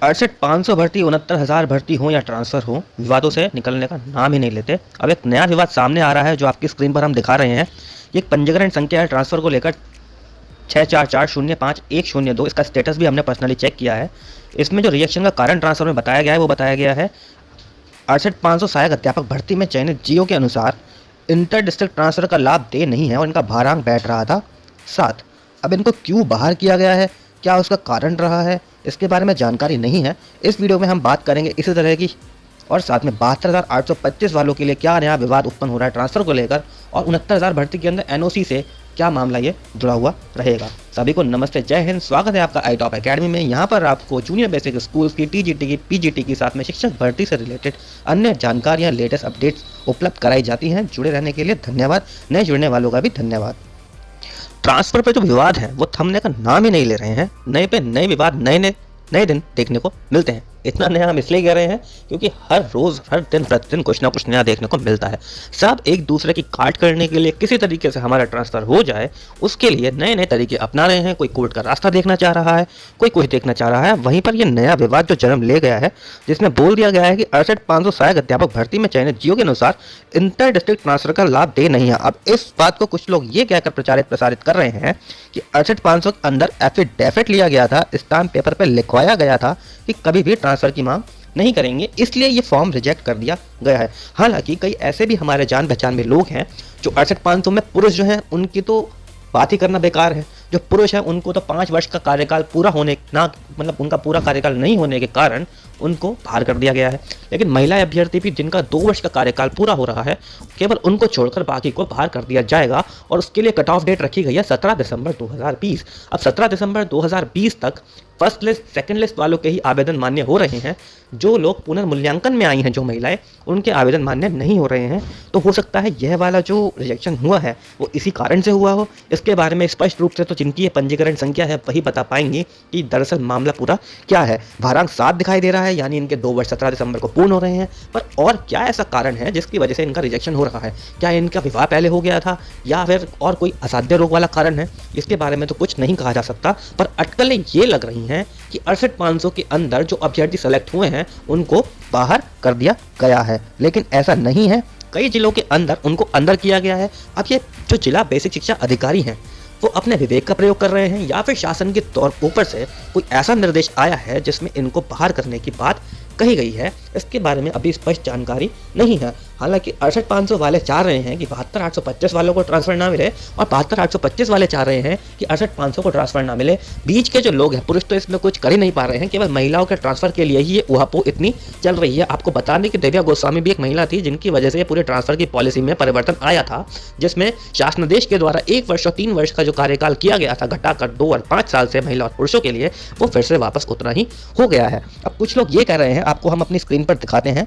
68,500 भर्ती 69,000 भर्ती हो या ट्रांसफ़र हो, विवादों से निकलने का नाम ही नहीं लेते। अब एक नया विवाद सामने आ रहा है जो आपकी स्क्रीन पर हम दिखा रहे हैं। ये एक पंजीकरण संख्या है ट्रांसफ़र को लेकर 64405-102। इसका स्टेटस भी हमने पर्सनली चेक किया है। इसमें जो रिएक्शन का कारण ट्रांसफ़र में बताया गया है वो बताया गया है 68,500 सहायक अध्यापक भर्ती में चयनित जियो के अनुसार इंटर डिस्ट्रिक्ट ट्रांसफ़र का लाभ दे नहीं है और इनका भारांक बैठ रहा था 7। अब इनको क्यों बाहर किया गया है, क्या उसका कारण रहा है, इसके बारे में जानकारी नहीं है। इस वीडियो में हम बात करेंगे इसी तरह की, और साथ में 72,825 वालों के लिए क्या नया विवाद उत्पन्न हो रहा है ट्रांसफ़र को लेकर, और 69,000 भर्ती के अंदर एनओसी से क्या मामला ये जुड़ा हुआ रहेगा। सभी को नमस्ते, जय हिंद, स्वागत है आपका आई टॉप एकेडमी में। यहाँ पर आपको जूनियर बेसिक स्कूल्स की, टीजीटी की, पीजीटी के साथ में शिक्षक भर्ती से रिलेटेड अन्य जानकारियाँ, लेटेस्ट अपडेट्स उपलब्ध कराई जाती हैं। जुड़े रहने के लिए धन्यवाद, नए जुड़ने वालों का भी धन्यवाद। ट्रांसफ़र पर जो विवाद है वो थमने का नाम ही नहीं ले रहे हैं। नए पे नए विवाद नए दिन देखने को मिलते हैं। इतना नया हम इसलिए कह रहे हैं क्योंकि हर रोज़ हर दिन प्रतिदिन कुछ ना कुछ नया देखने को मिलता है। सब एक दूसरे की काट करने के लिए, किसी तरीके से हमारा ट्रांसफ़र हो जाए उसके लिए नए नए तरीके अपना रहे हैं। कोई कोर्ट का रास्ता देखना चाह रहा है, कोई कुछ देखना चाह रहा है। वहीं पर यह नया विवाद जो जन्म ले गया है, जिसमें बोल दिया गया है कि 68,500 सहायक अध्यापक भर्ती में चयनित जियो के अनुसार इंटर डिस्ट्रिक्ट ट्रांसफ़र का लाभ दे नहीं है। अब इस बात को कुछ लोग ये कहकर प्रसारित कर रहे हैं कि 68,500 के अंदर एफिडेविट लिया गया था, स्टाम्प पेपर पर लिखवाया गया था कि कभी भी ट्रांसफ़र की मांग नहीं करेंगे, इसलिए ये फॉर्म रिजेक्ट कर दिया गया है। हालांकि कई ऐसे भी हमारे जान पहचान में लोग हैं जो 68,500 में पुरुष जो हैं उनकी तो बात ही करना बेकार है। जो पुरुष हैं उनको तो 5 वर्ष का कार्यकाल पूरा होने ना, मतलब उनका पूरा कार्यकाल नहीं होने के कारण उनको बाहर कर दिया गया है। लेकिन महिला अभ्यर्थी भी जिनका 2 वर्ष का कार्यकाल पूरा हो रहा है, केवल उनको छोड़कर बाकी को बाहर कर दिया जाएगा। और उसके लिए कट ऑफ डेट रखी गई है 17 दिसंबर 2020। अब 17 दिसंबर 2020 तक फर्स्ट लिस्ट, सेकंड लिस्ट वालों के ही आवेदन मान्य हो रहे हैं। जो लोग पुनर्मूल्यांकन में आई हैं, जो महिलाएं, उनके आवेदन मान्य नहीं हो रहे हैं। तो हो सकता है यह वाला जो रिजेक्शन हुआ है वो इसी कारण से हुआ हो। इसके बारे में स्पष्ट रूप से तो जिनकी ये पंजीकरण संख्या है वही बता पाएंगे कि दरअसल मामला पूरा क्या है। भारांक 7 दिखाई दे रहा है, यानी इनके 2 वर्ष 17 दिसंबर को पूर्ण हो रहे हैं। पर और क्या ऐसा कारण है जिसकी वजह से इनका रिजेक्शन हो रहा है? क्या इनका विवाह पहले हो गया था या फिर और कोई असाध्य रोग वाला कारण है? इसके बारे में तो कुछ नहीं कहा जा सकता, पर अटकलें ये लग रही हैं कि 68,500 के अंदर जो अभ्यर्थी सेलेक्ट हुए हैं उनको बाहर कर दिया गया है। लेकिन ऐसा नहीं है, कई जिलों के अंदर उनको अंदर किया गया है। अब ये जो जिला बेसिक शिक्षा अधिकारी हैं वो अपने विवेक का प्रयोग कर रहे हैं या फिर शासन के तौर ऊपर से कोई ऐसा निर्देश आया है जिसमें इनको बाहर करने की बात कही गई है। इसके बारे में अभी स्पष्ट जानकारी नहीं है। हालांकि 68,500 वाले चाह रहे हैं कि 72,825 वालों को ट्रांसफर ना मिले, और 72,825 वाले चाह रहे हैं कि 68,500 को ट्रांसफर ना मिले। बीच के जो लोग हैं, पुरुष तो इसमें कुछ कर ही नहीं पा रहे हैं, केवल महिलाओं के ट्रांसफर के लिए ही ये उहापोह इतनी चल रही है। आपको बता दें कि दिव्या गोस्वामी भी एक महिला थी जिनकी वजह से पूरे ट्रांसफर की पॉलिसी में परिवर्तन आया था, जिसमें शासनादेश के द्वारा 1 वर्ष और 3 वर्ष का जो कार्यकाल किया गया था घटाकर 2 और 5 साल से महिला और पुरुषों के लिए, वो फिर से वापस उतना ही हो गया है। अब कुछ लोग ये कह रहे हैं, आपको हम अपनी स्क्रीन पर दिखाते हैं।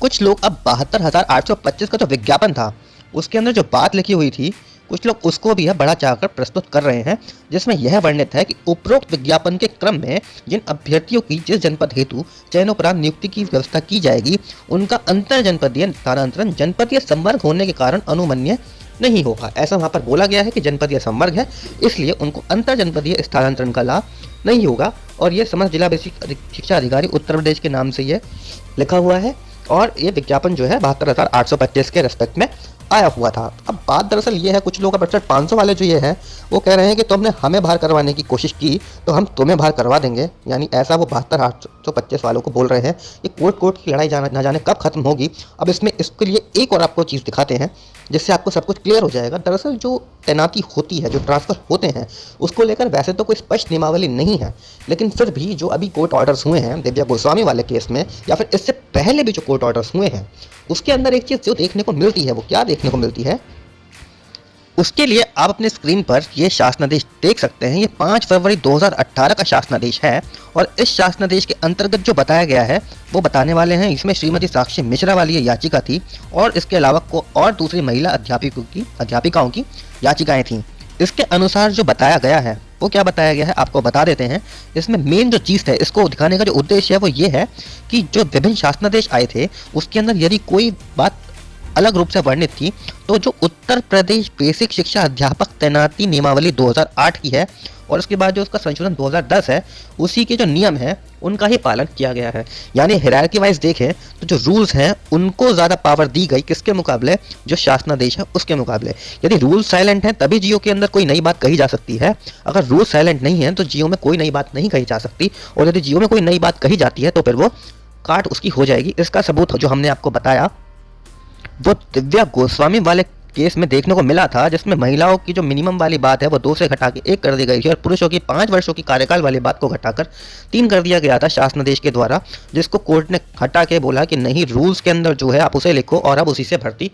कुछ लोग अब 72,825 का जो विज्ञापन था उसके अंदर जो बात लिखी हुई थी, कुछ लोग उसको भी बढ़ा चढ़ाकर प्रस्तुत कर रहे हैं, जिसमें यह वर्णित है कि उपरोक्त विज्ञापन के क्रम में जिन अभ्यर्थियों की जिस जनपद हेतु चयनोपरांत नियुक्ति की व्यवस्था की जाएगी उनका अंतर जनपदीय स्थानांतरण जनपदीय संवर्ग होने के कारण अनुमन्य नहीं होगा। ऐसा वहाँ पर बोला गया है कि जनपदीय संवर्ग है, इसलिए उनको अंतर जनपदीय स्थानांतरण का लाभ नहीं होगा। और ये समस्त जिला बेसिक शिक्षा अधिकारी उत्तर प्रदेश के नाम से ये लिखा हुआ है, और ये विज्ञापन जो है 72,825 के रेस्पेक्ट में आया हुआ था। अब बात दरअसल ये है, कुछ लोग अब 68,500 वाले जो ये हैं वो कह रहे हैं कि तुमने हमें बाहर करवाने की कोशिश की तो हम तुम्हें बाहर करवा देंगे, यानी ऐसा वो 72,825 वालों को बोल रहे हैं। ये कोर्ट की लड़ाई ना जाने कब खत्म होगी। अब इसमें इसके लिए एक और आपको चीज़ दिखाते हैं जिससे आपको सब कुछ क्लियर हो जाएगा। दरअसल जो तैनाती होती है, जो ट्रांसफ़र होते हैं, उसको लेकर वैसे तो कोई स्पष्ट नियमावली नहीं है, लेकिन फिर भी जो अभी कोर्ट ऑर्डर्स हुए हैं दिव्या गोस्वामी वाले केस में, या फिर इससे पहले भी जो कोर्ट ऑर्डर्स हुए हैं, उसके अंदर एक चीज़ जो देखने को मिलती है, वो क्या देखने को मिलती है, उसके लिए आप अपने स्क्रीन पर ये शासनादेश देख सकते हैं। ये 5 फरवरी 2018 का शासनादेश है, और इस शासनादेश के अंतर्गत जो बताया गया है वो बताने वाले हैं। इसमें श्रीमती साक्षी मिश्रा वाली ये याचिका थी, और इसके अलावा को और दूसरी महिला अध्यापिकाओं की याचिकाएं थीं। इसके अनुसार जो बताया गया है वो क्या बताया गया है आपको बता देते हैं। इसमें मेन जो चीज़ है, इसको दिखाने का जो उद्देश्य है वो ये है कि जो विभिन्न शासनादेश आए थे उसके अंदर यदि कोई बात अलग रूप से वर्णित थी। तो जो उत्तर प्रदेश बेसिक शिक्षा अध्यापक तैनाती नियमावली 2008 की है और उसके बाद जो उसका संशोधन 2010 है, उसी के जो नियम हैं उनका ही पालन किया गया है। यानी हायरार्की वाइज देखें तो जो रूल्स हैं उनको ज़्यादा पावर दी गई, किसके मुकाबले? जो शासनादेश है उसके मुकाबले। यदि रूल साइलेंट हैं तभी जियो के अंदर कोई नई बात कही जा सकती है, अगर रूल साइलेंट नहीं है तो जियो में कोई नई बात नहीं कही जा सकती, और यदि जियो में कोई नई बात कही जाती है तो फिर वो काट उसकी हो जाएगी। इसका सबूत जो हमने आपको बताया वो दिव्या गोस्वामी वाले केस में देखने को मिला था, जिसमें महिलाओं की जो मिनिमम वाली बात है वो 2 से घटा के 1 कर दी गई थी और पुरुषों की 5 वर्षों की कार्यकाल वाली बात को घटाकर 3 कर दिया गया था शासनादेश के द्वारा, जिसको कोर्ट ने हटा के बोला कि नहीं, रूल्स के अंदर जो है आप उसे लिखो और अब उसी से भर्ती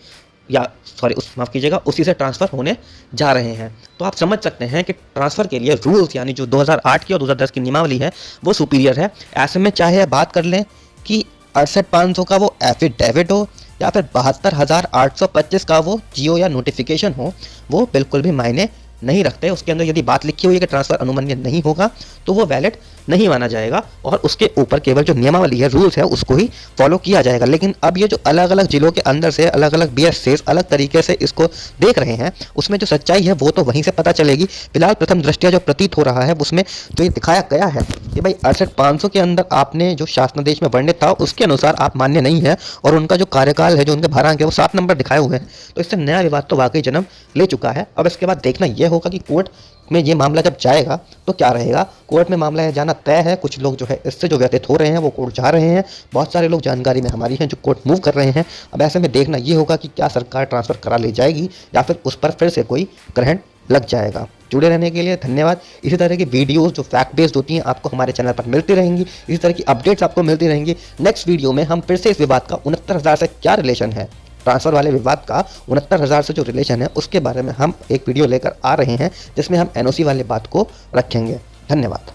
माफ़ कीजिएगा, उसी से ट्रांसफ़र होने जा रहे हैं। तो आप समझ सकते हैं कि ट्रांसफ़र के लिए रूल्स यानी जो 2008 की और 2010 की नियमावली है वो सुपीरियर है। ऐसे में चाहे बात कर लें कि 68,500 का वो एफिडेविट हो या फिर 72,825 का वो जियो या नोटिफिकेशन हो, वो बिल्कुल भी मायने नहीं रखते। उसके अंदर यदि बात लिखी हुई है कि ट्रांसफ़र अनुमन्य नहीं होगा तो वो वैलिड नहीं माना जाएगा और उसके ऊपर केवल जो नियमावली है, रूल्स है, उसको ही फॉलो किया जाएगा। लेकिन अब ये जो अलग अलग जिलों के अंदर से अलग अलग बीएसएस अलग तरीके से इसको देख रहे हैं, उसमें जो सच्चाई है वो तो वहीं से पता चलेगी। फिलहाल प्रथम दृष्टया जो प्रतीत हो रहा है उसमें जो ये दिखाया गया है कि भाई 68,500 के अंदर आपने जो शासनादेश में वर्णित था उसके अनुसार आप मान्य नहीं है और उनका जो कार्यकाल है, जो उनके भारांक है वो 7 नंबर दिखाए हुए हैं। तो इससे नया विवाद तो वाकई जन्म ले चुका है। अब इसके बाद देखना यह होगा कि कोर्ट में ये मामला जब जाएगा तो क्या रहेगा। कोर्ट में मामला जाना तय है। कुछ लोग जो है इससे जो व्यतीत हो रहे हैं वो कोर्ट जा रहे हैं, बहुत सारे लोग जानकारी में हमारी हैं जो कोर्ट मूव कर रहे हैं। अब ऐसे में देखना ये होगा कि क्या सरकार ट्रांसफ़र करा ले जाएगी या फिर उस पर फिर से कोई ग्रहण लग जाएगा। जुड़े रहने के लिए धन्यवाद। इसी तरह की वीडियोस जो फैक्ट बेस्ड होती हैं आपको हमारे चैनल पर मिलती रहेंगी, इसी तरह की अपडेट्स आपको मिलती रहेंगी। नेक्स्ट वीडियो में हम फिर से इस विवाद का 69,000 से क्या रिलेशन है, ट्रांसफ़र वाले विवाद का 69,000 से जो रिलेशन है उसके बारे में हम एक वीडियो लेकर आ रहे हैं, जिसमें हम एनओसी वाले बात को रखेंगे। धन्यवाद।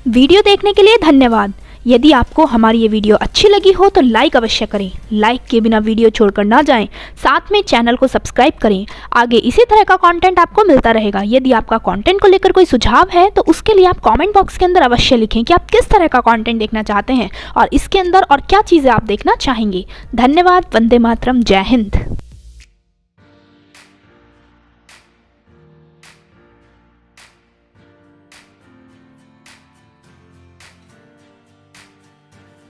वीडियो देखने के लिए धन्यवाद। यदि आपको हमारी ये वीडियो अच्छी लगी हो तो लाइक अवश्य करें। लाइक के बिना वीडियो छोड़कर ना जाएं। साथ में चैनल को सब्सक्राइब करें। आगे इसी तरह का कंटेंट आपको मिलता रहेगा। यदि आपका कंटेंट को लेकर कोई सुझाव है तो उसके लिए आप कमेंट बॉक्स के अंदर अवश्य लिखें कि आप किस तरह का कंटेंट देखना चाहते हैं और इसके अंदर और क्या चीज़ें आप देखना चाहेंगे। धन्यवाद। वंदे मातरम। जय हिंद।